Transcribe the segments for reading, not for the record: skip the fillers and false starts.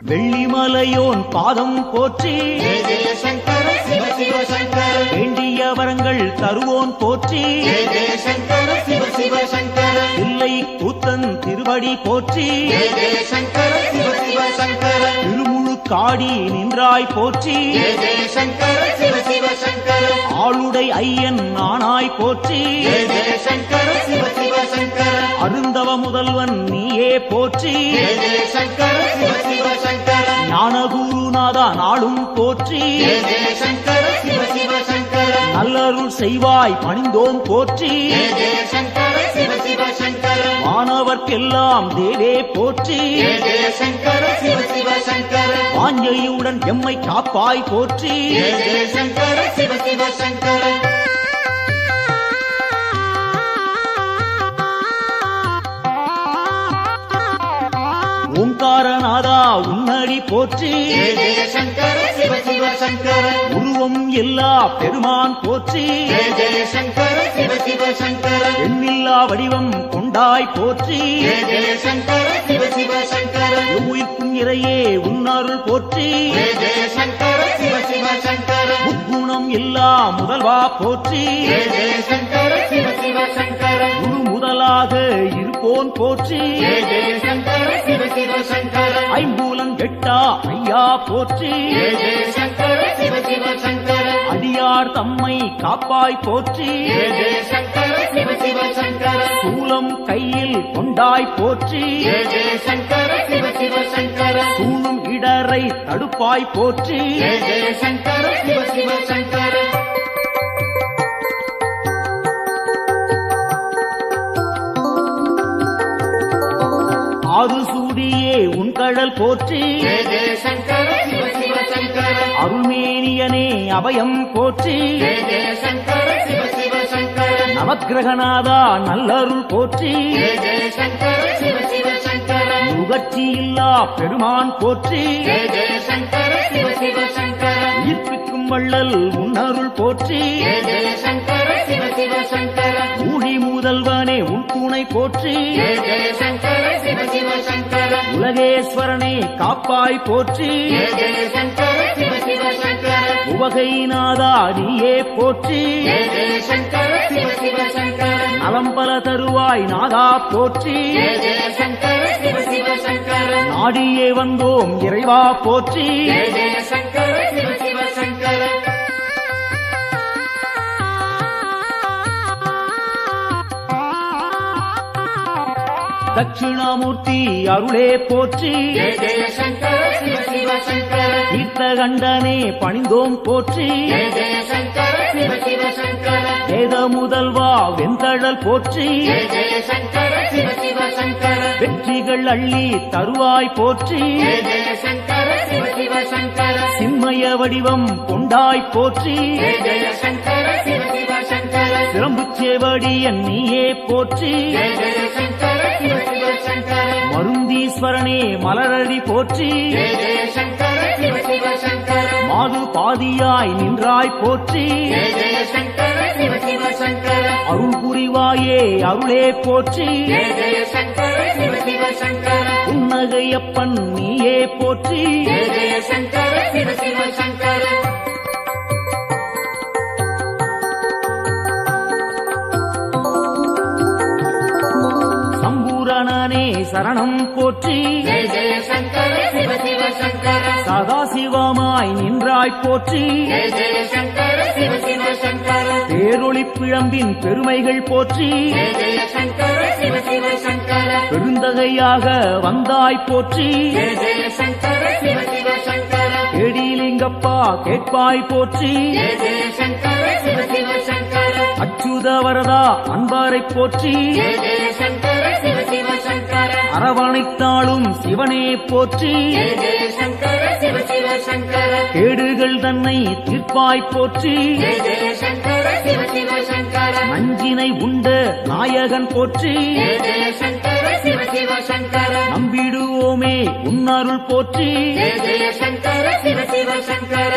வெள்ளிமலையோன் பாதம் போற்றி ஜெய ஜெய சங்கர சிவ சிவ சங்கர வேண்டிய வரங்கள் தருவோன் போற்றி ஜெய ஜெய சங்கர சிவ சிவ சங்கர இல்லை கூத்தன் திருவடி போற்றி ஜெய ஜெய சங்கர சிவ சிவ சங்கர திருமுழு காடி நின்றாய் போற்றி ஜெய ஜெய சங்கர சிவ சிவ சங்கர ஆளுடை ஐயன் நானாய் போற்றி ஜெய ஜெய சங்கர சிவ சிவ சங்கர அருந்தவ முதல்வன் நீயே போற்றி ஜெய ஜெய சங்கர சிவ சிவ சங்கர ஞானகுருநாதா நாளும் போற்றி ஜெய ஜெய சங்கர சிவ சிவ சங்கர நல்லருள் செய்வாய் பணிந்தோம் போற்றி ஜெய ஜெய சங்கர சிவ சிவ சங்கர மாணவர்க்கெல்லாம் தேவே போற்றி ஜெய ஜெய சங்கர சிவ சிவ சங்கர வாஞ்சையுடன் எம்மை காப்பாய் போற்றி ஜெய ஜெய சங்கர சிவ சிவ சங்கர ஓங்காரநாதா உன்னடி போற்றி ஜெய ஜெய சங்கர சிவ சிவ சங்கர உருவம் எல்லா பெருமான் போற்றி ஜெய ஜெய சங்கர சிவ சிவ சங்கர எண்ணில்லா வடிவம் கொண்டாய் போற்றி ஜெய ஜெய சங்கர சிவ சிவ சங்கர உயிர்க்கும் இறையே உன்னருள் போற்றி ஜெய ஜெய சங்கர சிவ சிவ சங்கர முக்குணம் எல்லா முதல்வா போற்றி ஜெய ஜெய சங்கர சிவ சிவ சங்கர குரு முதலாக இருப்போன் போற்றி ஜெய ஜெய சங்கர சிவ சிவ சங்கர ஐம்பூலம் எட்டா ஐயா போற்றி ஜெய ஜெய சங்கர சிவ சிவ சங்கர அடியார் தம்மை காப்பாய் போற்றி ஜெய ஜெய சங்கர சிவ சிவ சங்கர சூலம் கையில் கொண்டாய் போற்றி ஜெய ஜெய சங்கர சிவ சிவ சங்கர சூழும் இடரை தடுப்பாய் போற்றி ஜெய ஜெய சங்கர சிவ சிவ சங்கர ஆறு சூடியே உன் கடல் போற்றி ஜெய ஜெய சங்கர சிவ சிவ சங்கர அருள்மேனியனே அபயம் போற்றி ஜெய ஜெய சங்கர சிவ சிவ சங்கர நவக்கிரகநாதா நல்லருள் போற்றி ஜெய ஜெய சங்கர சிவ சிவ சங்கர நுகர்ச்சி இல்லா பெருமான் போற்றி ஜெய ஜெய சங்கர சிவ சிவ சங்கர உயிர்ப்பிக்கும் வள்ளல் உன்னருள் போற்றி ஜெய ஜெய சங்கர சிவ சிவ சங்கர ஊழி முதல்வனே உன் துணை போற்றி ஜெய ஜெய சங்கர சிவ சிவ சங்கர உலகேஸ்வரனே காப்பாய் போற்றி ஜெய ஜெய சங்கர சிவ சிவ சங்கர உவகைநாதா நீயே போற்றி ஜெய ஜெய சங்கர சிவ சிவ சங்கர நலம்பல தருவாய் நாதா போற்றி ஜெய ஜெய சங்கர சிவ சிவ சங்கர நாடியே வந்தோம் இறைவா போற்றி ஜெய ஜெய சங்கர சிவ சிவ சங்கர தட்சிணாமூர்த்தி அருளே போற்றி ஜெய ஜெய சங்கர சிவ சிவ சங்கர தீர்த்தகண்டனே பணிந்தோம் போற்றி ஜெய ஜெய சங்கர சிவ சிவ சங்கர வேத முதல்வா வெந்தழல் போற்றி ஜெய ஜெய சங்கர சிவ சிவ சங்கர வெற்றிகள் அள்ளி தருவாய் போற்றி ஜெய ஜெய சங்கர சிவ சிவ சங்கர சின்மய வடிவம் கொண்டாய் போற்றி ஜெய ஜெய சங்கர சிவ சிவ சங்கர சிரம்புச் சேவடியன் நீயே போற்றி ஜெய ஜெய சங்கர சிவ சிவ சங்கர மருந்தீஸ்வரனே மலரடி போற்றி ஜெய ஜெய சங்கர சிவ சிவ சங்கர மாது பாதியாய் நின்றாய் போற்றி ஜெய ஜெய சங்கர சிவ சிவ சங்கர அருள் புரிவாயே அருளே போற்றி ஜெய ஜெய சங்கர சிவ சிவ சங்கர புன்னகையப்பன் நீயே போற்றி ஜெய ஜெய சங்கர சிவ சிவ சங்கர சம்பூரணனே சரணம் போற்றி ஜெய ஜெய சங்கர சிவ சிவ சங்கர சதாசிவமாய் நின்றாய் போற்றி ஜெய ஜெய சங்கர சிவ சிவ சங்கர பேரொளி பிழம்பின் பெருமைகள் போற்றி ஜெய ஜெய சங்கர சிவ சிவ சங்கர பெருந்தகையாக வந்தாய் போற்றி ஜெய ஜெய சங்கர சிவ சிவ சங்கர கேடிலிங்கப்பா கேட்பாய் போற்றி ஜெய ஜெய சங்கர சிவ சிவ சங்கர அச்சுத வரதா அன்பாரை போற்றி ஜெய ஜெய சங்கர சிவ சிவ சங்கர அரவணைத்தாளும் சிவனே போற்றி ஜெய ஜெய சங்கர சிவ சிவ சங்கர கேடுகள் தன்னை தீர்ப்பாய் போற்றி ஜெய ஜெய சங்கர சிவ சிவ சங்கர நஞ்சினை உண்ட நாயகன் போற்றி ஜெய ஜெய சங்கர சிவ சிவ சங்கர நம்பிடுவோமே உன்னருள் போற்றி ஜெய ஜெய சங்கர சிவ சிவ சங்கர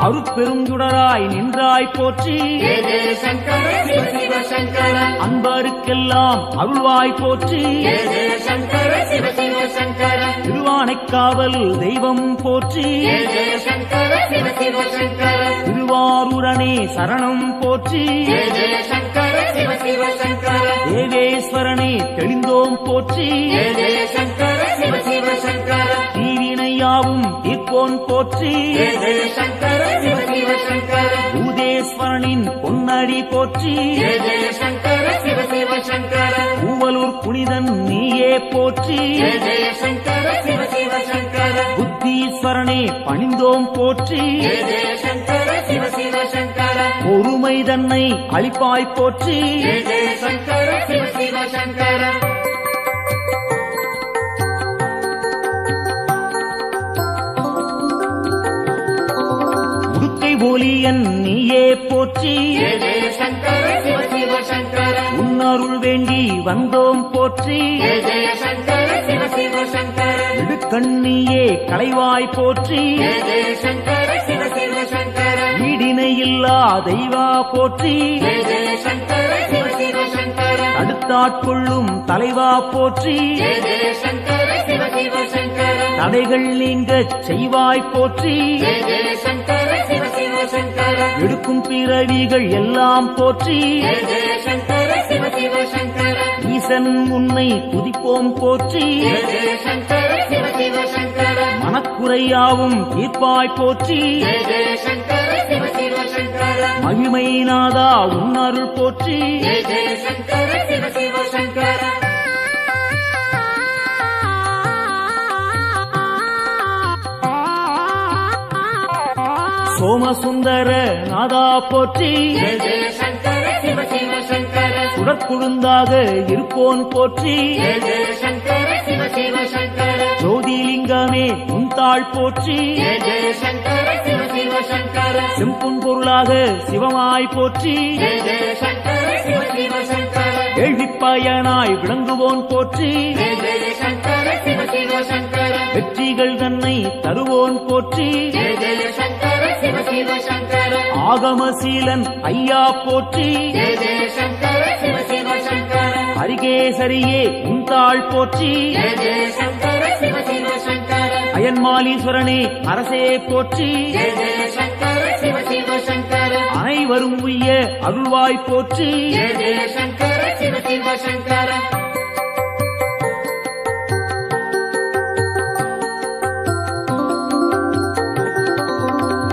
அருட்பெருஞ்சுடராய் நின்றாய் போற்றி ஜெய ஜெய சங்கர சிவ சிவ சங்கர அன்பருக்கெல்லாம் அருள்வாய் போற்றி ஜெய ஜெய சங்கர சிவ சிவ சங்கர திருவானைக்காவல் தெய்வம் போற்றி ஜெய ஜெய சங்கர சிவ சிவ சங்கர திருவாரூரனே சரணம் போற்றி ஜெய ஜெய சங்கர சிவ சிவ சங்கர தேவேஸ்வரனே தெளிந்தோம் போற்றி ஜெய ஜெய சங்கர சிவ சிவ சங்கர தீவினையாவும் தீர்ப்போன் போற்றி ஜெய ஜெய சங்கர சிவ சிவ சங்கர பூதேஸ்வரனின் பொன்னடி போற்றி ஜெய ஜெய சங்கர சிவ சிவ சங்கர பூவலூர் புனிதன் நீயே போற்றி ஜெய ஜெய சங்கர சிவ சிவ சங்கர புத்தீஸ்வரனே பணிந்தோம் போற்றி ஜெய ஜெய சங்கர சிவ சிவ சங்கர பொறுமை தன்னை அளிப்பாய் போற்றி ஜெய ஜெய சங்கர சிவ சிவ சங்கர உடுக்கை போலியன் நீயே போற்றி ஜெய ஜெய சங்கர சிவ சிவ சங்கர உன்னருள் வேண்டி வந்தோம் போற்றி ஜெய ஜெய சங்கர சிவ சிவ சங்கர இடுக்கண்ணியே களைவாய் போற்றி ஜெய ஜெய சங்கர சிவ சிவ சங்கர ஈடிணையில்லா தெய்வா போற்றி ஜெய ஜெய சங்கர சிவ சிவ சங்கர அடுத்தாட்கொள்ளும் தலைவா போற்றி ஜெய ஜெய சங்கர சிவ சிவ சங்கர தடைகள் நீங்கச் செய்வாய் போற்றி ஜெய ஜெய சங்கர சிவ சிவ சங்கர எடுக்கும் பிறவிகள் எல்லாம் போற்றி ஜெய ஜெய சங்கர சிவ சிவ சங்கர ஈசன் உன்னை துதிப்போம் போற்றி ஜெய ஜெய சங்கர சிவ சிவ சங்கர மனக்குறையாவும் தீர்ப்பாய் போற்றி ஜெய ஜெய சங்கர சிவ சிவ சங்கர மகிமை நாதா உன்னருள் போற்றி ஜெய ஜெய சங்கர சிவ சிவ சங்கர சோமசுந்தர நாதா போற்றி ஜெய ஜெய சங்கர சிவ சிவ சங்கர சுடற்குழுந்தாக இருப்போன் போற்றி ஜெய ஜெய சங்கர சிவ சிவ சங்கர ஜோதிலிங்கமே உன்தாள் போற்றி ஜெய ஜெய சங்கர சிவ சிவ சங்கர செம்பொன் பொருளாக சிவமாய் போற்றி ஜெய ஜெய சங்கர சிவ சிவ சங்கர கேள்விப்பயனாய் விளங்குவோன் போற்றி ஜெய ஜெய சங்கர சிவ சிவ சங்கர வெற்றிகள் தன்னை தருவோன் போற்றி ஜெய ஜெய சங்கர சிவ சிவ சங்கர ஆகமசீலன் ஐயா போற்றி ஜெய ஜெய சங்கர சிவ சிவ சங்கர ஹரிகேசரியே உன்தாள் போற்றி ஜெய ஜெய சங்கர சிவ சிவ சங்கர அயன்மாலீஸ்வரனே அரசே போற்றி ஜெய ஜெய சங்கர சிவ சிவ சங்கர அனைவரும் உய்ய அருள்வாய் போற்றி ஜெய ஜெய சங்கர சிவ சிவ சங்கர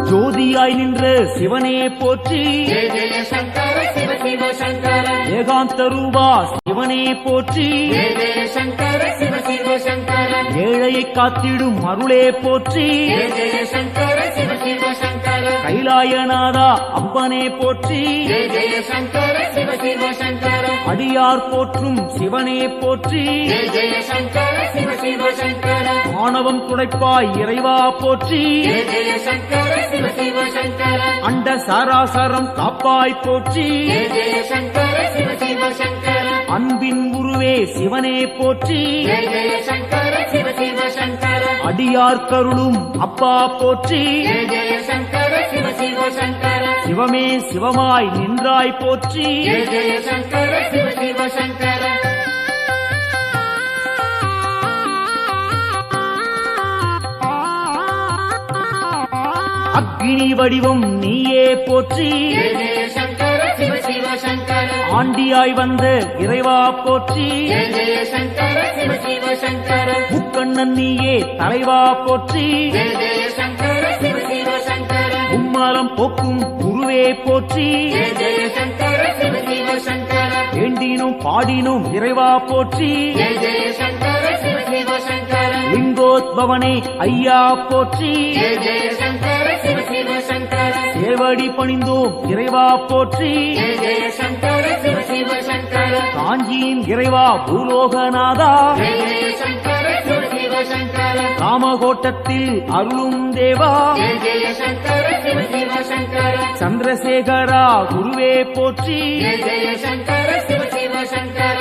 ஜோதியாய் நின்ற சிவனே போற்றி ஜெய ஜெய சங்கர சிவ சிவ சங்கர ஏகாந்த ரூபா சிவனே போற்றி ஜெய ஜெய சங்கர சிவ சிவ சங்கர ஏழையை காத்திடும் அருளே போற்றி ஜெய ஜெய சங்கர சிவ சிவ சங்கர கைலாயநாதா அம்பனே போற்றி ஜெய ஜெய சங்கர சிவ சிவ சங்கர அடியார் போற்றும் சிவனே போற்றி ஜெய ஜெய சங்கர சிவ சிவ சங்கர ஆணவம் துடைப்பாய் இறைவா போற்றி ஜெய ஜெய சங்கர சிவ சிவ சங்கர அண்ட சாராசரம் காப்பாய் போற்றி ஜெய ஜெய சங்கர சிவ சிவ சங்கர அன்பின் உருவே சிவனே போற்றி ஜெய ஜெய சங்கர சிவ சிவ சங்கர அடியார் கருளும் அப்பா போற்றி ஜெய ஜெய சங்கர சிவ சிவ சங்கர சிவமே சிவமாய் நின்றாய் போற்றி ஜெய ஜெய சங்கர சிவ சிவ சங்கர அக்னி வடிவம் நீயே போற்றி ஜெய ஜெய சங்கர சிவ சிவ சங்கர ஆண்டியாய் வந்த இறைவா போற்றி ஜெய ஜெய சங்கர சிவ சிவ சங்கர முக்கண்ணன் நீயே தலைவா போற்றி ஜெய ஜெய சங்கர சிவ சிவ சங்கர உம்மலம் போக்கும் குருவே போற்றி ஜெய ஜெய சங்கர சிவ சிவ சங்கர வேண்டினும் பாடினும் இறைவா போற்றி ஜெய ஜெய சங்கர சிவ சிவ சங்கர லிங்கோத்பவனே ஐயா போற்றி ஜெய ஜெய சங்கர சிவ சிவ சங்கர சேவடி பணிந்தோம் இறைவா போற்றி ஜெய ஜெய சங்கர சிவ சிவ சங்கர காஞ்சியின் இறைவா பூலோகநாதா ஜெய ஜெய சங்கர சிவ சிவ சங்கர காமகோட்டத்தில் அருளும் தேவா ஜெய ஜெய சங்கர சிவ சிவ சங்கர சந்திரசேகரா குருவே போற்றி ஜெய ஜெய சங்கர சிவ சிவ சங்கர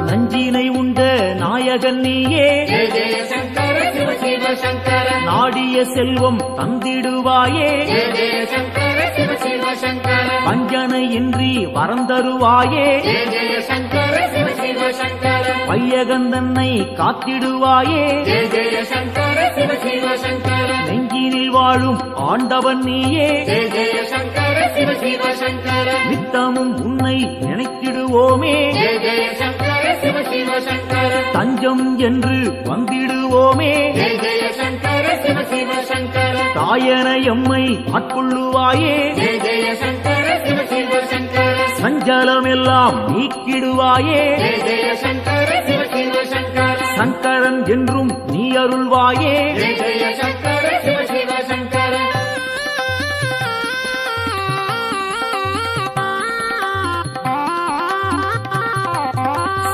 நஞ்சினை உண்ட நாயகன் நீயே ஜெய ஜெய சங்கர சிவ சிவ சங்கர நாடிய செல்வம் தந்திடுவாயே ஜெய ஜெய சங்கர சிவ சிவ சங்கர வஞ்சனையின்றி வரம் தருவாயே ஜெய ஜெய சங்கர சிவ சிவ சங்கர வையகந்தன்னை காத்திடுவாயே ஜெய ஜெய சங்கர சிவ சிவ சங்கர நெஞ்சினில் வாழும் ஆண்டவன் நீயே ஜெய ஜெய சங்கர சிவ சிவ சங்கர நித்தமும் உன்னை நினைத்திடுவோமே ஜெய ஜெய சங்கர சிவ சிவ சங்கர தஞ்சம் என்று வந்திடுவோமே ஜெய ஜெய சங்கர சிவ சிவ சங்கர தாயன எம்மை ஆட்கொள்ளுவாயே ஜெய ஜெய சங்கர சிவ சிவ சங்கர சஞ்சலமெல்லாம் நீக்கிடுவாயே ஜெய ஜெய சங்கர சிவ சிவ சங்கர சங்கரன் என்றும் நீ அருள்வாயே ஜெய ஜெய சங்கர சிவ சிவ சங்கர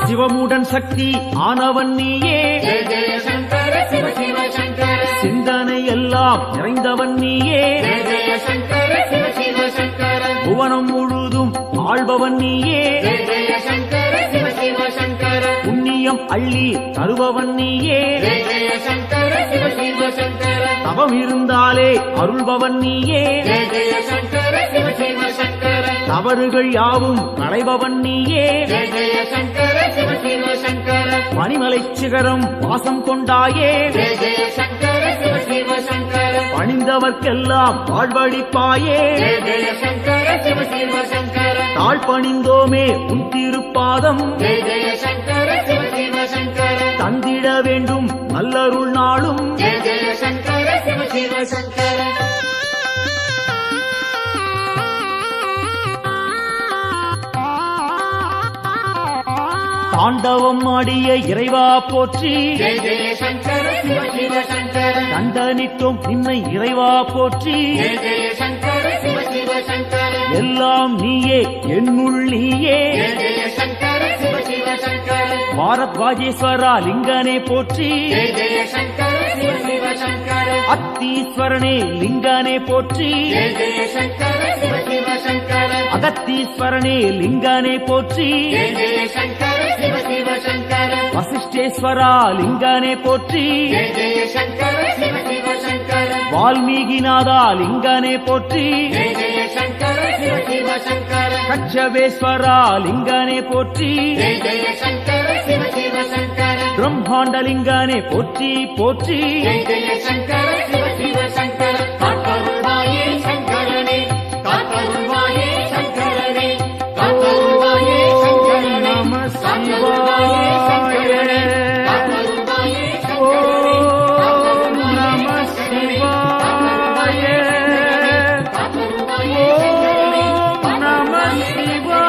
சிவமுடன் சக்தி ஆனவன் நீயே ஜெய ஜெய சங்கர சிவ சிவ சங்கர சிந்தனை எல்லாம் நிறைந்தவன் நீயே ஜெய ஜெய சங்கர சிவ சிவ சங்கர புவனம் முழுதும் ஆள்பவன் நீயே ஜெய ஜெய சங்கர சிவ சிவ சங்கர புண்ணியம் அள்ளி தருபவன் நீயே ஜெய ஜெய சங்கர சிவ சிவ சங்கர தவம் இருந்தாலே அருள்பவன் நீயே ஜெய ஜெய சங்கர சிவ சிவ சங்கர தவறுகள் யாவும் களைபவன் நீயே ஜெய ஜெய சங்கர சிவ சிவ சங்கர பனிமலை சிகரம் வாசம் கொண்டாயே ஜெய ஜெய சங்கர சிவ சிவ சங்கர பணிந்தவர்க்கெல்லாம் வாழ்வழிப்பாயே ஜெய ஜெய சங்கர சிவ சிவ சங்கர தாழ் பணிந்தோமே உன் திருப்பாதம் ஜெய ஜெய சங்கர சிவ சிவ சங்கர தந்திட வேண்டும் நல்லருள் நாளும் ஜெய ஜெய சங்கர சிவ சிவ சங்கர தாண்டவம் ஆடிய இறைவா போற்றி ஜெய ஜெய சங்கர சிவ சிவ சங்கர தண்டனிட்டோம் நின்னை இறைவா போற்றி ஜெய ஜெய சங்கர சிவ சிவ சங்கர எல்லாம் நீயே என்னுள் நீயே ஜெய ஜெய சங்கர சிவ சிவ சங்கர பாரத்வாஜேஸ்வரா லிங்கனே போற்றி ஜெய ஜெய சங்கர சிவ சிவ சங்கர அத்தீஸ்வரனே லிங்கனே போற்றி ஜெய ஜெய சங்கர சிவ சிவ சங்கர அகத்தீஸ்வரனே லிங்கனே போற்றி ஜெய ஜெய சங்கர சிவ சிவ சங்கர வசிஷ்டேஸ்வரா லிங்கனே போற்றி ஜெய ஜெய சங்கர சிவ சிவ சங்கர வால்மீகிநாதா லிங்கனே போற்றி ஜெய ஜெய சங்கர சிவ சிவ சங்கர கச்சவேஸ்வரா லிங்கனே போற்றி ஜெய ஜெய சங்கர சிவ சிவ சங்கர பிரம்மாண்டலிங்கனே போற்றி போற்றி ஜெய ஜெய சங்கர சிவ சிவ சங்கர காத்தருள்வாயே சங்கரனே காத்தருள்வாயே சங்கரனே காத்தருள்வாயே சங்கரனே நம காத்தருள்வாயே சங்கரனே காத்தருள்வாயே சங்கரனே ஓம் நம சிவாய காத்தருள்வாயே ஓம் நம சிவாய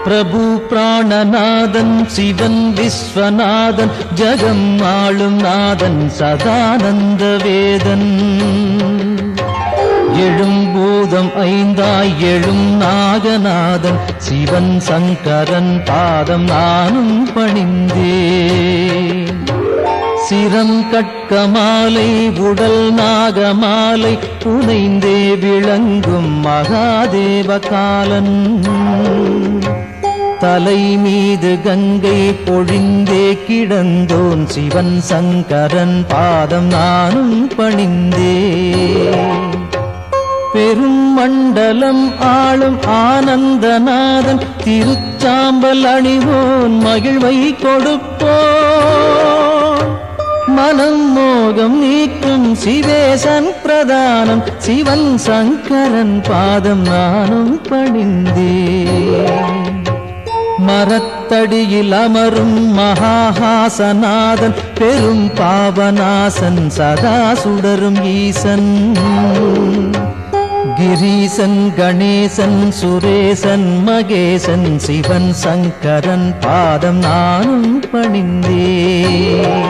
பிரபு பிராணநாதன் சிவன் விஸ்வநாதன் ஜகம் ஆளும் நாதன் சதானந்த வேதன் எழும் பூதம் ஐந்தாய் எழும் நாகநாதன் சிவன் சங்கரன் பாதம் நானும் பணிந்தேன் சிரம் கட்கமாலை உடல் நாகமாலை புனைந்தே விளங்கும் மகாதேவ காலன் தலை மீது கங்கை பொழிந்தே கிடந்தோன் சிவன் சங்கரன் பாதம் நானும் பணிந்தே பெரும் மண்டலம் ஆளும் ஆனந்தநாதன் திருச்சாம்பல் அணிவோன் மகிழ்வை கொடுப்போன் மனம் மோகம் நீக்கும் சிவேசன் பிரதானம் சிவன் சங்கரன் பாதம் நானும் பணிந்தேன் மரத்தடியில் அமரும் மகாஹாசநாதன் பெரும் பாவநாசன் சதா சுடரும் ஈசன் கிரீசன் கணேசன் சுரேசன் மகேசன் சிவன் சங்கரன் பாதம் நானும் பணிந்தேன்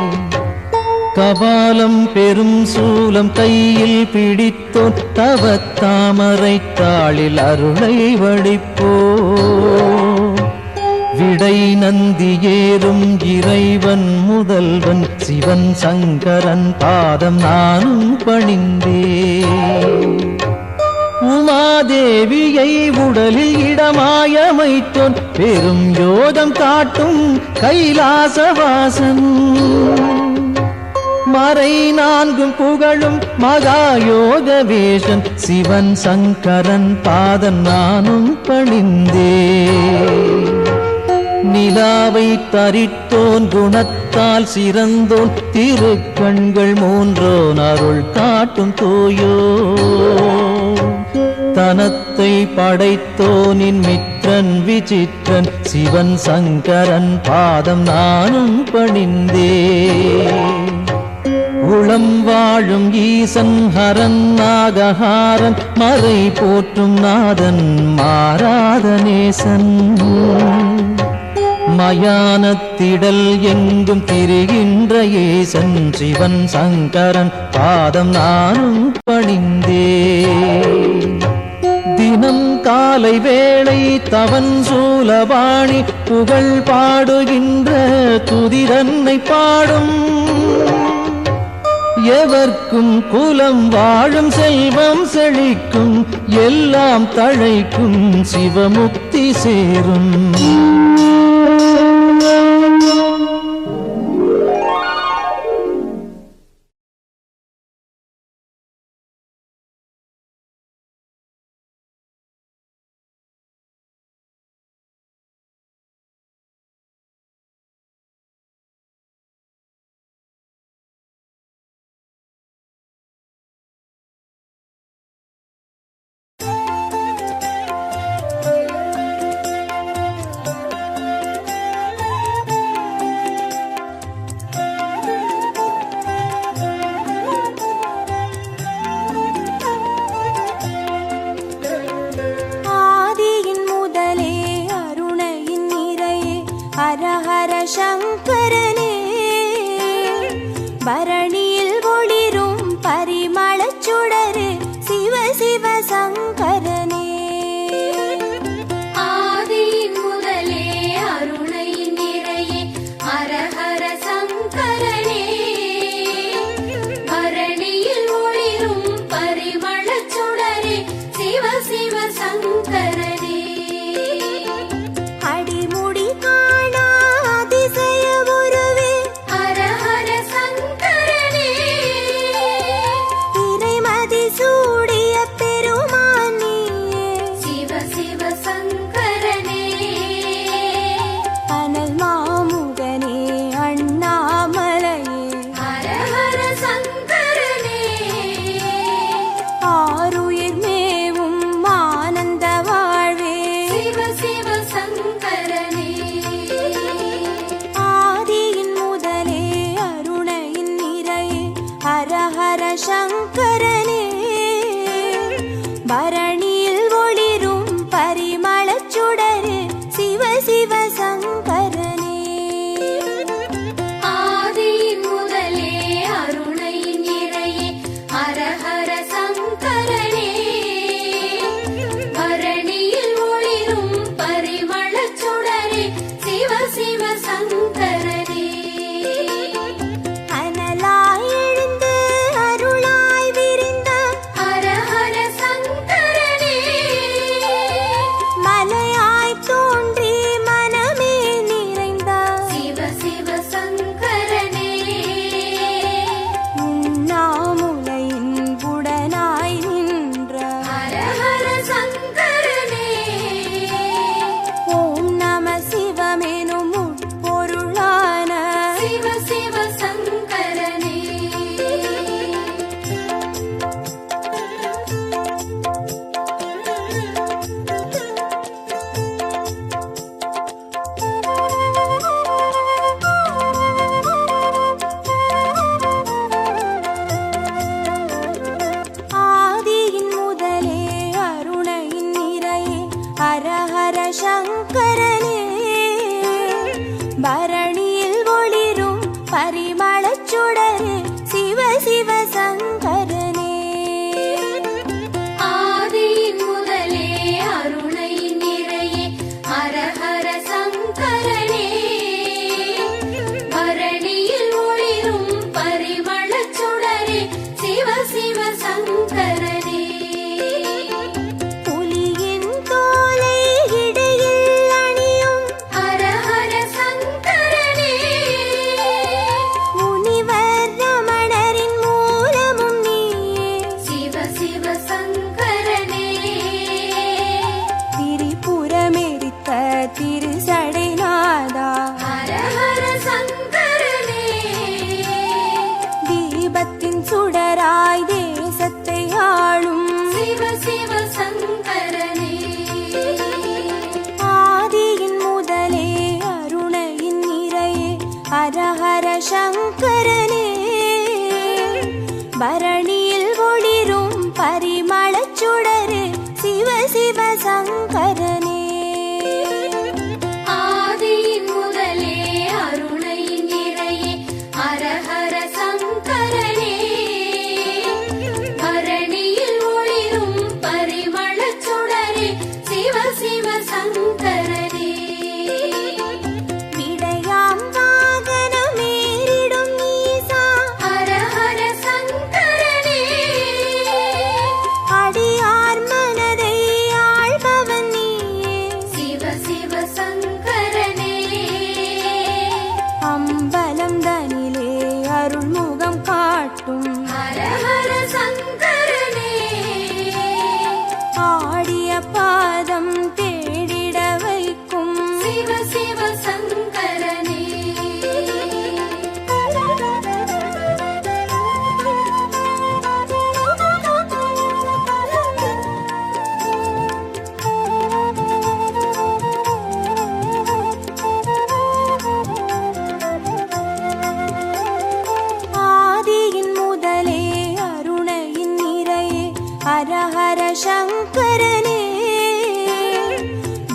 கபாலம் பெரும் சூலம் கையில் பிடித்தோன் தவத்தாமரை தாளில் அருளை வடிப்போ விடை நந்தி ஏறும் இறைவன் முதல்வன் சிவன் சங்கரன் பாதம் நானும் பணிந்தே உமாதேவியை உடலில் இடமாயமைத்தோன் பெரும் யோதம் காட்டும் கைலாசவாசன் மறை நான்கும் புகழும் மகாயோக வேஷன் சிவன் சங்கரன் பாதம் நானும் பணிந்தே நிலாவை தரித்தோன் குணத்தால் சிறந்தோன் திருக்கண்கள் மூன்றோன் அருள் காட்டும் தூயோ தனத்தை படைத்தோனின் மித்திரன் விசித்திரன் சிவன் சங்கரன் பாதம் நானும் பணிந்தே உளம் வாழும் ஈசன் ஹரன் நாகஹாரன் மறை போற்றும் நாதன் மாறாத நேசன் மயானத்திடல் எங்கும் திரிகின்ற ஏசன் சிவன் சங்கரன் பாதம் நானும் பணிந்தே தினம் காலை வேளை தவன் சூலபாணி புகழ் பாடுகின்ற துதிரன்னை பாடும் எவர்க்கும் குலம் வாழும் செல்வம் செழிக்கும் எல்லாம் தழைக்கும் சிவமுக்தி சேரும் சங்கரனே பரணியில் ஒளிரும் பரிமளச் சுடரே சிவ சிவ சங்கரனே ஆதியின் முதலே அருணையின் நிறையே ஹரஹர சங்கரனே பரணியில் ஒளிரும் பரிமளச் சுடரே சிவ சிவ சங்கரனே அடிமுடி காணா அதிசய உருவே ஹரஹர சங்கரனே இறைமதி சூடிய பெருமானே சிவ சிவ சங்கரனே அனல் மாமுகனே அண்ணாமலையே ஹரஹர சங்கரனே ஆருயிர் மேவும் ஆனந்த வாழ்வே சிவ சிவ சங்கரனே ஆதியின் முதலே அருணையின் நிறையே ஹரஹர சங்கரனே பரணியில் ஒளிரும் பரிமளச் சுடரே சிவ சிவ சங்கரனே ஆதியின் முதலே அருணையின் நிறையே ஹரஹர சங்கரனே பரணியில் ஒளிரும் பரிமளச் சுடரே சிவ சிவ சங்கரனே அனலாய் எழுந்து அருளாய் விரிந்த ஹரஹர சங்கரனே மலையாய் தோன்றி மனமே நிறைந்த சிவ சிவ சங்கரனே உண்ணாமுலையின் உடனாய் நின்ற ஹரஹர சங்கரனே ஓம் நம சிவமெனும் பொருளான சிவ சிவ சங்கரனே ஆதியின் முதலே அருணையின் நிறையே ஹரஹர சங்கரனே பரணியில் ஒளிரும் பரிமளச் சுடரே சங்கரனே ஆதியின் முதலே அருணையின் நிறையே ஹரஹர சங்கரனே பரணியில் ஒளிரும் பரிமளச் சுடரே சிவ சிவ சங்கரனே விடையாம் வாகனமேறிடும் ஈசா ஹரஹர சங்கரனே அடியார் மனதை ஆள்பவன் நீயே சிவ சிவ சங்கரனே அம்பலம் தனிலே அருள்முகம் காட்டும் ஹரஹர சங்கரனே ஆடிய பாதம் தேடிட வைக்கும் சிவ சிவ சங்கரனே ஆதியின் முதலே அருணையின் நிறையே ஹரஹர சங்கரனே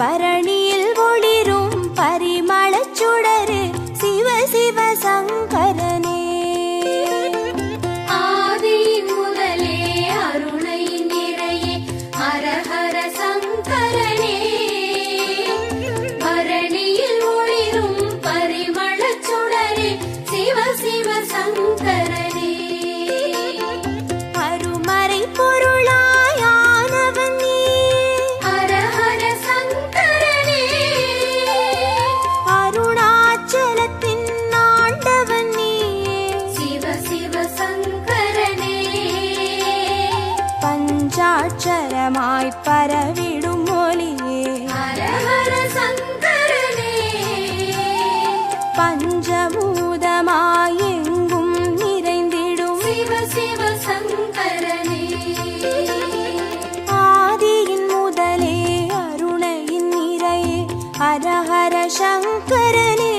பரணியில் ஒளிரும் பரிமளச் சுடரே சிவ சிவ சங்கரனே ஆதியின் முதலே அருணையின் நிறையே ஹரஹர சங்கரனே பரணியில் ஒளிரும் பரிமளச் சுடரே சிவ சிவ சங்கரனே அருமறை பொருளாயானவன் நீயே ஹரஹர சங்கரனே அருணாச்சலத்தின் ஆண்டவன் நீயே சிவ சிவ சங்கரனே பஞ்சாட்சரமாய் பரவிடும் மொழியே ஹரஹர சங்கரனே பஞ்சபூதமாய் எங்கும் நிறைந்திடும் சிவ சிவ சங்கரனே ஆதியின் முதலே அருணையின் நிறையே ஹரஹர சங்கரனே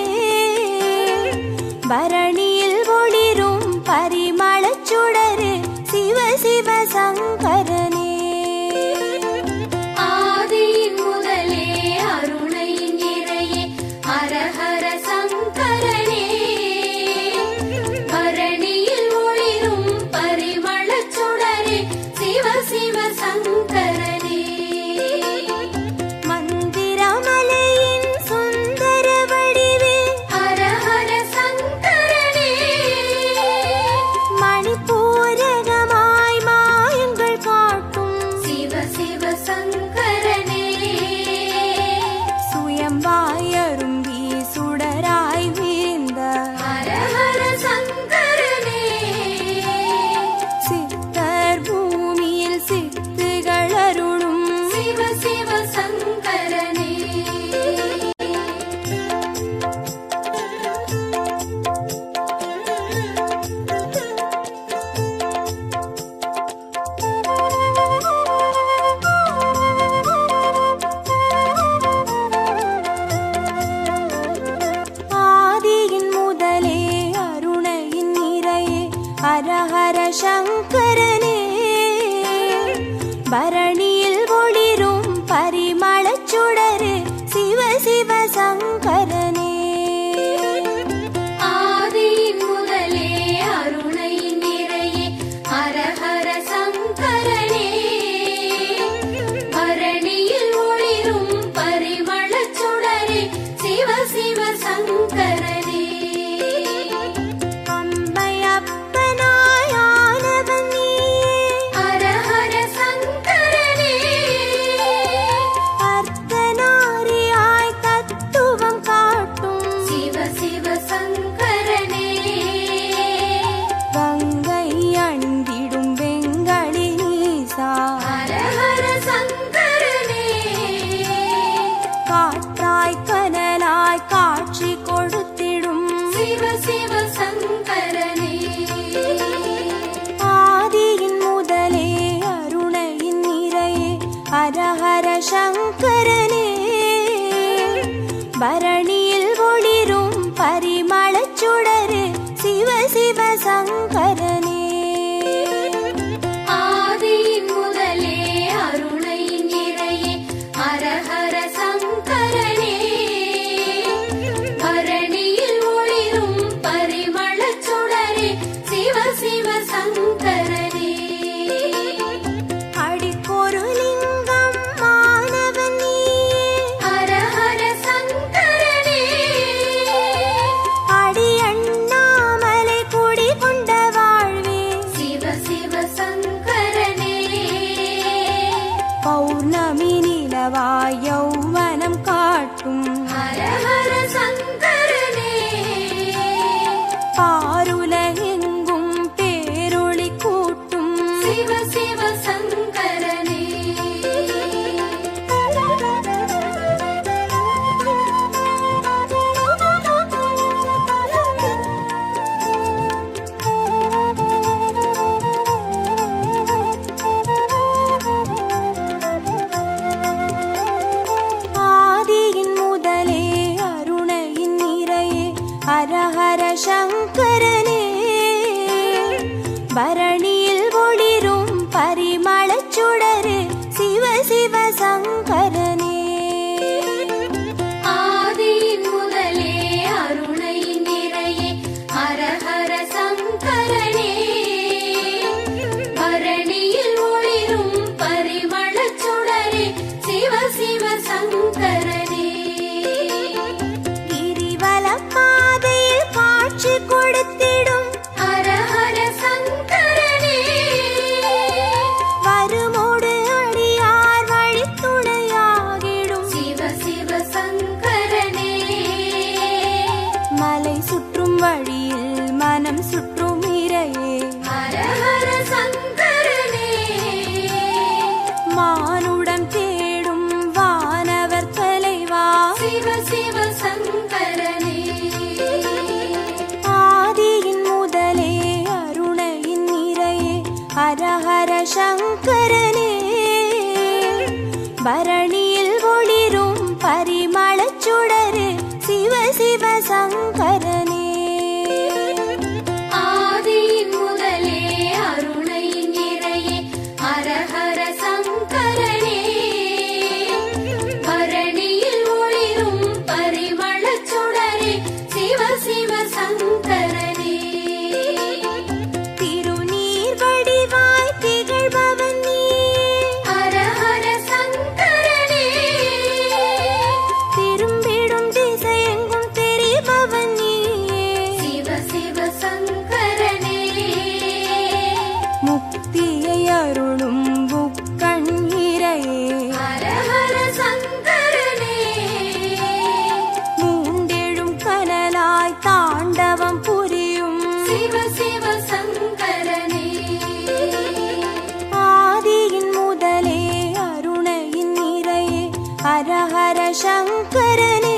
பரணியில் ஒளிரும் பரிமளச் சுடரே சிவ சிவ சங்கரனே ஆதியின் முதலே அருணையின் நிறையே ஹரஹர சங்கரனே பரணியில் ஒளிரும் பரிமளச் சுடரே சிவ சிவ சங்கரனே மந்திரமலையின் சுந்தர வடிவே ஹரஹர சங்கரனே மணிப்பூரகமாய் மாயங்கள் காட்டும் சிவ சிவ சங்கரனே சுயம்பாயரும்பி சுடராய் வீழ்ந்த ஹரஹர சங்கரனே சித்தர் பூமியில் சித்துகள் அருளும் சிவ சிவ சங்கரனே ஆதியின் முதலே அருணையின் நிறையே ஹரஹர சங்கரனே பரணியில் ஒளிரும் பரிமளச் சுடரே சிவ சிவ சங்கரனே ஆதியின் முதலே அருணையின் நிறையே ஹரஹர சங்கரனே பரணியில் ஒளிரும் பரிமளச் சுடரே சிவ சிவ சங்கரனே அம்பையப்பனாய் ஆனவன் நீயே ஹரஹர சங்கரனே அர்த்தநாரியாய் தத்துவம் காட்டும் சிவ சிவ சங்கரனே கங்கை அணிந்திடும் வெங்கடி நீசா ஹரஹர சங்கரனே காற்றாய் கனலாய் காட்சி கொடுத்திடும் சிவ சிவ சங்கரனே ஆதியின் முதலே அருணையின் நிறையே ஹரஹர சங்கரனே பரணியில் ஒளிரும் பரிமளச் சுடரே சிவ சிவ சங்கரனே ஆதியின் முதலே அருணையின் நிறையே பௌர்ணமி நிலவாய் யௌவனம் காட்டும் ஹர ஹர சங்கரனே பாருலகெங்கும் பேரொளி கூட்டும் சிவ சிவ சங்கரனே ஆதியின் முதலே அருணையின் நிறையே ஹர ஹர சங்கரனே பரணியில் ஒளிரும் பரிமளச் சுடரு சிவ சிவ சங்கரனே ஆதியின் முதலே அருணை நிறையே ஹர ஹர சங்கரனே பரணியில் ஒளிரும் பரிமளச் சுடரே சிவ சிவ சங்கரனே கிரிவல பாதையில் காட்சி கொடுத்திடும் ஹர ஹர சங்கரனே வருமோடு அடியார் வழித்துணையாகிடும் சிவ சிவ சங்கரனே மலை சுற்றும் வழியில் மனம் சுற்றும் இறையே ஹர ஹர சங்கரனே மானுடம் தேடும் வானவர் தலைவா சிவ சிவ சங்கரனே ஆதியின் முதலே அருணையின் நிறையே ஹர ஹர சங்கரனே பரணியில் ஒளிரும் பரிமளச் சுடரு சிவ சிவ சங்கரனே ஆதியின் முதலே அருணை நிறையே ஹர ஹர சங்கரனே பரணியில் ஒளிரும் பரிமளச் சுடரே சிவ சிவ சங்கரனே திருநீர் வடிவாய் திகழ்பவன் நீ ஹர ஹர சங்கரனே திரும்பிடும் திசையெங்கும் தெரிபவன் நீயே சிவ சிவ சங்கரனே முக்தியை அருளும் புக்கண் இறையே ஹர ஹர சங்கரனே மூண்டெழும் கனலாய் தாண்டவம் புரியும் சிவ சிவ சங்கரனே ஆதியின் முதலே அருணையின் நிறையே ஹர ஹர சங்கரனே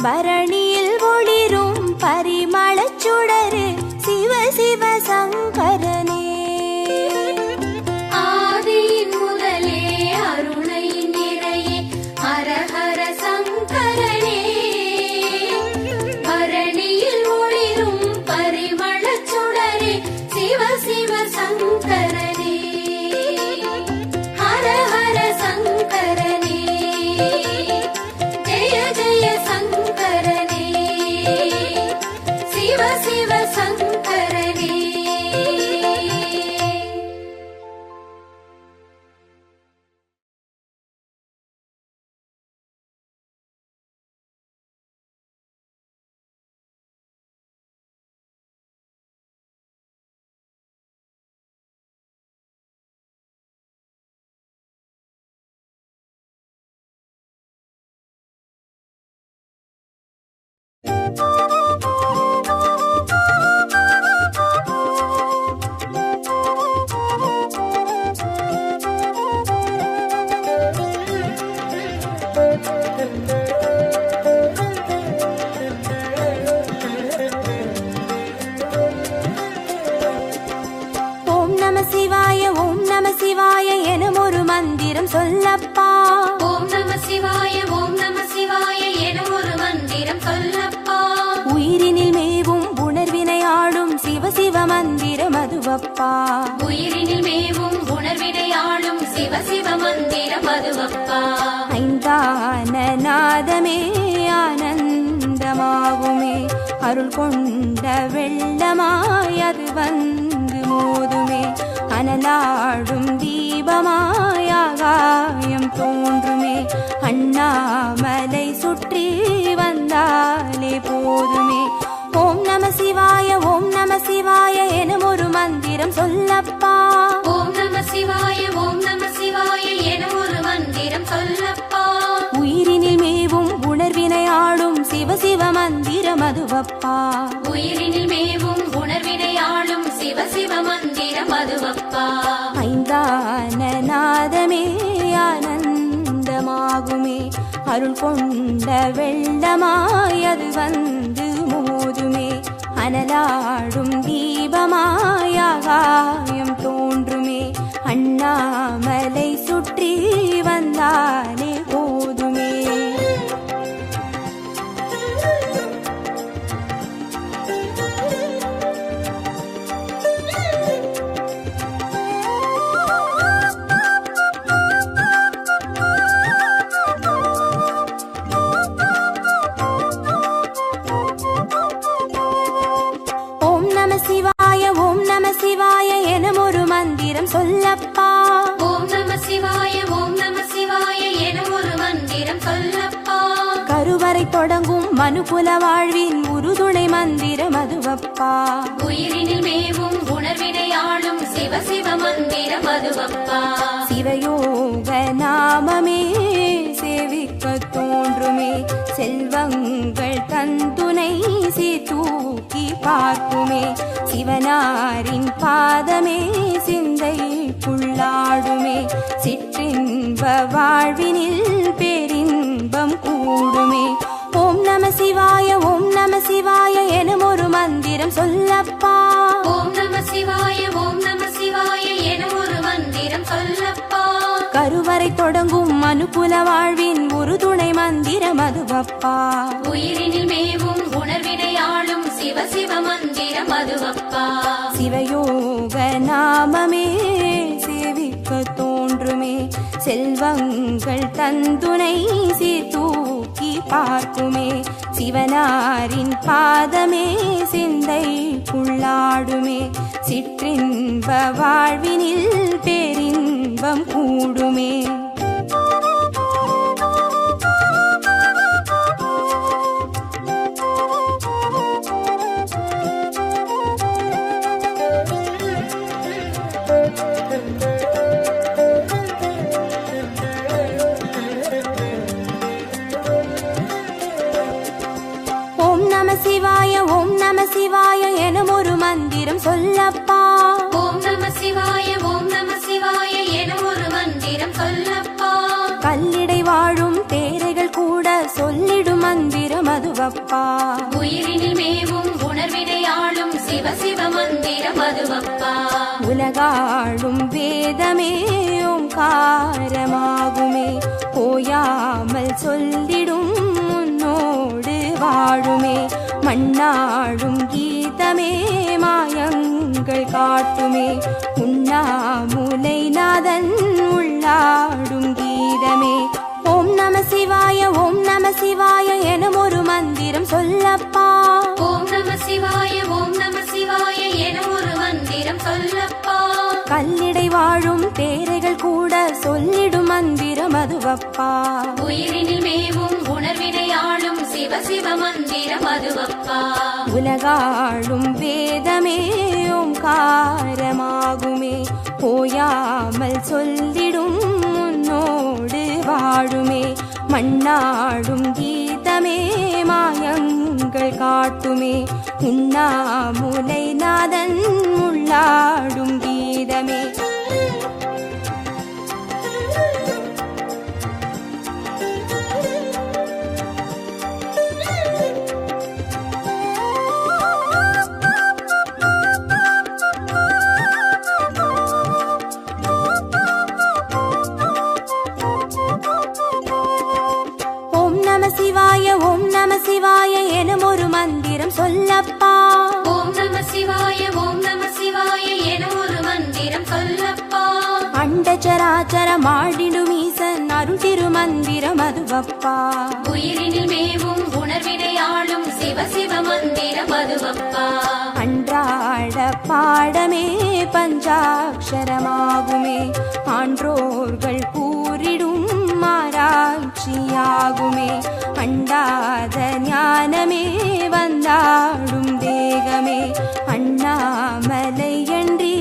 பரணியில் ஒளிரும் பரிமளச் சுடரு சிவ சிவ சங்கரனே ஆதியின் முதலே அருணை நிறையே ஹர ஹர சங்கரனே பரணியில் ஒளிரும் பரிமளச் சுடரே சிவ சிவ சங்கரனே ஹர ஹர சங்கரனே ஜெய ஜெய சங்கரனே சிவ சிவ சங்கரனே ஓம் நம சிவாய எனும் ஒரு மந்திரம் சொல்லப்பா ஓம் நம சிவாய எனும் ஒரு மந்திரம் சொல்லப்பா உயிரினில் மேவும் உணர்வினை ஆளும் சிவ சிவ மந்திரம் அதுவப்பா உயிரினில் மேவும் உணர்வினை ஆளும் சிவ சிவ மந்திரம் அதுவப்பா ஐந்தான நாதமே ஆனந்தமாகுமே அருள் கொண்ட வெள்ளமாய் அது வந்து மோதுமே அனலாடும் தீபமாய் ஆகாயம் தோன்றுமே அண்ணாமலை சுற்றி வந்தாலே போதுமே ஓம் நம சிவாய எனும் ஒரு மந்திரம் சொல்லப்பா ஓம் நம சிவாய மதுவப்பா. உயிரினில் மேவும் உணர்வினை ஆளும் சிவ சிவ மந்திரம் அதுவப்பா. ஐந்தான நாதமே ஆனந்தமாகுமே, அருள் கொண்ட வெள்ளமாய் அது வந்து மோதுமே, அனலாடும் தீபமாய் ஆகாயம் தோன்றுமே, அண்ணாமலை சுற்றி வந்தாலே போதுமே. ஓம் நம சிவாய ஓம் நம சிவாய எனும் ஒரு மந்திரம் சொல்லப்பா. ஓம் நம சிவாய ஓம் நம சிவாய எனும் ஒரு மந்திரம் சொல்லப்பா. கருவறை தொடங்கும் மனுகுல வாழ்வின் உறுதுணை மந்திரம் அதுவப்பா. உயிரினில் மேவும் உணர்வினை ஆளும் சிவ சிவ மந்திரம் அதுவப்பா. சிவயோக நாமமே சேவிக்க தோன்றுமே, செல்வங்கள் தந்துணை தூக்கி பார்க்குமே, சிவனாரின் பாதமே சிந்தைக்குள்ளாடுமே, சிற்றின்ப வாழ்வினில் பேரின்பம் கூடுமே. ஓம் நம சிவாய ஓம் நம சிவாய எனும் ஒரு மந்திரம் சொல்லப்பா. ஓம் நம சிவாய ஓம் நம சிவாய எனும் ஒரு மந்திரம் சொல்லப்பா. கருவறை தொடங்கும் மனுகுல வாழ்வின் உறுதுணை மந்திரம் அதுவப்பா. உயிரினில் மேவும் உணர்வினை ஆளும் சிவ சிவ மந்திரம் அதுவப்பா. சிவயோக நாமமே சேவிக்க தோன்றுமே, செல்வங்கள் தந்துணை தூக்கி பார்க்குமே, சிவனாரின் பாதமே சிந்தைக்குள்ளாடுமே, சிற்றின்ப வாழ்வினில் பேரின்பம் கூடுமே. ஓம் நம சிவாய ஓம் நம சிவாய எனும் ஒரு மந்திரம் சொல்லப்பா. ஓம் நம சிவாய ஓம் நம சிவாய எனும் ஒரு மந்திரம் சொல்லப்பா. கல்லிடை வாழும் தேரைகள் கூட சொல்லிடும் மந்திரம் அதுவப்பா. உயிரினில் மேவும் உணர்வினை ஆளும் சிவ சிவ மந்திரம் அதுவப்பா. உலகாளும் வேதமே ஓங்காரமாகுமே, ஓயாமல் சொல்லிடும் உன்னோடு வாழுமே, மண்ணாடும் கீதமே மாயங்கள் காட்டுமே, உண்ணாமுலை நாதன் உள்ளாடும் கீதமே. ஓம் நம சிவாய ஓம் நம சிவாய எனும் ஒரு மந்திரம் சொல்லப்பா. ஓம் நம சிவாய ஓம் நம சிவாய எனும் ஒரு மந்திரம் சொல்லப்பா. கல்லிடை வாழும் தேரைகள் கூட சொல்லிடும் மந்திரம் அதுவப்பா. உயிரினில் மேவும் உணர்வினை ஆளும் சிவ சிவ மந்திரம் அதுவப்பா. உலகாளும் வேதமே ஓங்காரமாகுமே, ஓயாமல் சொல்லிடும் உன்னோடு வாழுமே, மண்ணாடும் கீதமே மாயங்கள் காட்டுமே, உண்ணாமுலை நாதன் உள்ளாடும் கீதமே. ஓம் நம சிவாய ஓம் நம சிவாய எனும் ஒரு மந்திரம் சொல்லப்பா. ஓம் நம சிவாய ஓம் நம சிவாய எனும் ஒரு மந்திரம் சொல்லப்பா. அண்டச்சராச்சரம் ஆடிடும் ஈசன் அருள் திருமந்திரம் அதுவப்பா. உயிரினில் மேவும் உணர்வினை ஆளும் சிவ சிவ மந்திரம் அதுவப்பா. அன்றாட பாடமே பஞ்சாட்சரமாகுமே, ஆன்றோர்கள் கூறிடும் ஆராய்ச்சியாகுமே, அண்டாத ஞானமே வந்தாடும் தேகமே, அண்ணாமலை அன்றி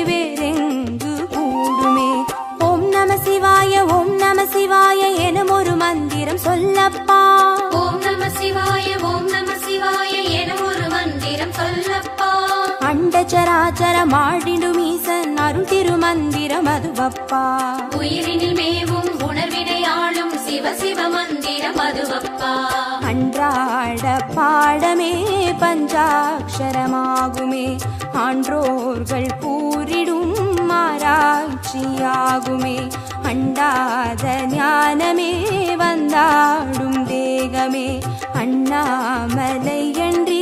வேறெங்கு கூடுமே. ஓம் நம சிவாய ஓம் நம சிவாய எனும் ஒரு மந்திரம் சொல்லப்பா. ஓம் நம சிவாய ஓம் நம சிவாய எனும் மந்திரம் சொல்லப்பா அண்டச்சராச்சரம் ஆடிடும் ஈசன் அருள் திருமந்திரம் அதுவப்பா உயிரினில் மேவும் உணர்வினை ஆளும் சிவ சிவ மந்திரம் அதுவப்பா அன்றாட பாடமே பஞ்சாட்சரமாகுமே ஆன்றோர்கள் கூறிடும் ஆராய்ச்சியாகுமே அண்டாத ஞானமே வந்தாடும் தேகமே அண்ணாமலையன்றி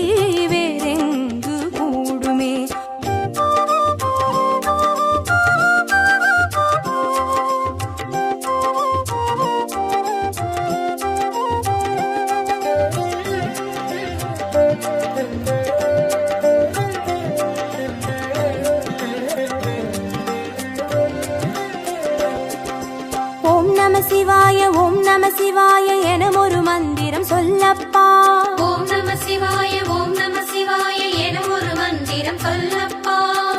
வேறெங்கு கூடுமே ஓம் நம சிவாய என ஒரு மந்திரம் சொல்லப்பா ஓம் நம சிவாய என ஒரு மந்திரம் சொல்லப்பா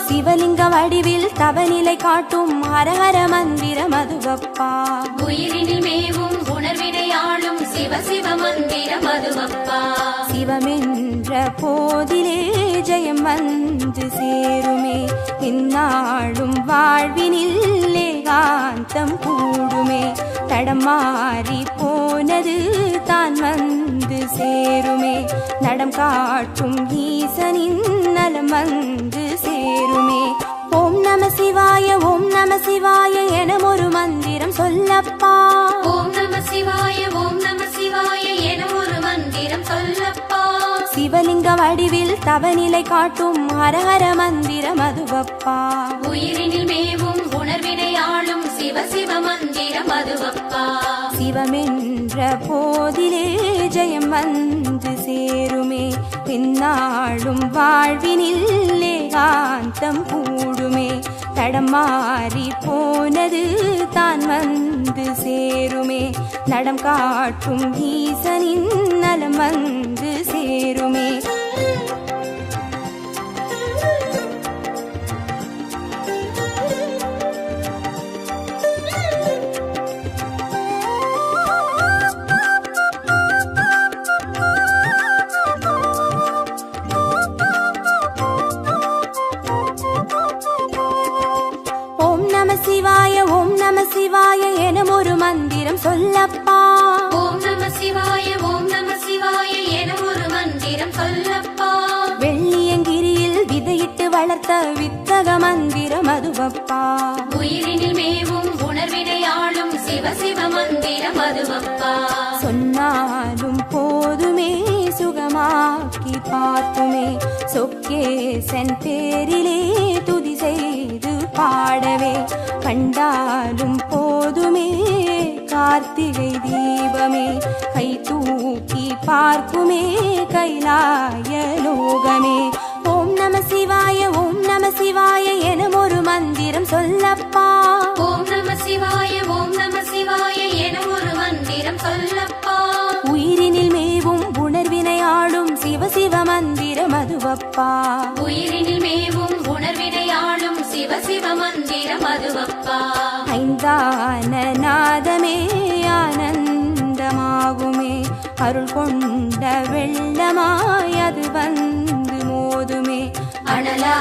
சிவலிங்க வடிவில் தவநிலை காட்டும் ஹரஹர மந்திரம் அதுவப்பா உயிரினில் மேவும் உணர்வினை ஆளும் சிவ சிவ மந்திரம் அதுவப்பா சிவமென்ற போதிலே ஜெயம் வந்து சேருமே இந்நாளும் வாழ்வினில் ஏகாந்தம் கூடுமே தடம் மாறி போனது தான் வந்து சேருமே நடம் காட்டும் ஈசனின் நலம் வந்து சேருமே ஓம் நம சிவாய என ஒரு மந்திரம் சொல்லப்பா ஓம் நம சிவாய என ஒரு மந்திரம் சொல்லப்பா சிவலிங்க வடிவில் தவநிலை காட்டும் ஹரஹர மந்திரம் அதுவப்பா உயிரினில் மேவும் உணர்வினை ஆளும் சிவ சிவ மந்திரம் அதுவப்பா சிவமென்ற போதிலே ஜெயம் வந்து சேருமே பின்னாளும் வாழ்வினில் ஏகாந்தம் கூடுமே தடம் மாறி போனது தான் வந்து சேருமே நடம் காட்டும் ஈசனின் நலம் வந்து சேருமே ஓம் நம சிவாய என ஒரு மந்திரம் சொல்லப்பா ஓம் நம சிவாய என ஒரு மந்திரம் சொல்லப்பா வெள்ளியங்கிரியில் விதையிட்டு வளர்த்த வித்தக மந்திரம் அதுவப்பா உயிரினில் மேவும் உணர்வினை ஆளும் சிவ சிவ மந்திரம் அதுவப்பா சொன்னாலும் போதுமே சுகமாக்கி பார்த்துமே சொக்கேசன் பேரிலே துதி செய்து பாடவே கண்டாலும் போதுமே கார்த்திகை தீபமே கை தூக்கி பார்க்குமே கைலாய லோகமே ஓம் நம சிவாய என ஒரு மந்திரம் சொல்லப்பா ஓம் நம சிவாய என ஒரு மந்திரம் சொல்லப்பா உயிரினில் மேவும் உணர்வினை ஆளும் சிவ சிவ மந்திரம் அதுவப்பா உயிரினில் மேவும் உணர்வினை ஆளும் சிவ சிவ மந்திரம் அதுவப்பா ஐந்தான நாதமே ஆனந்தமாகுமே அருள் கொண்ட வெள்ளமாய் அது வந்து மோதுமே அனலா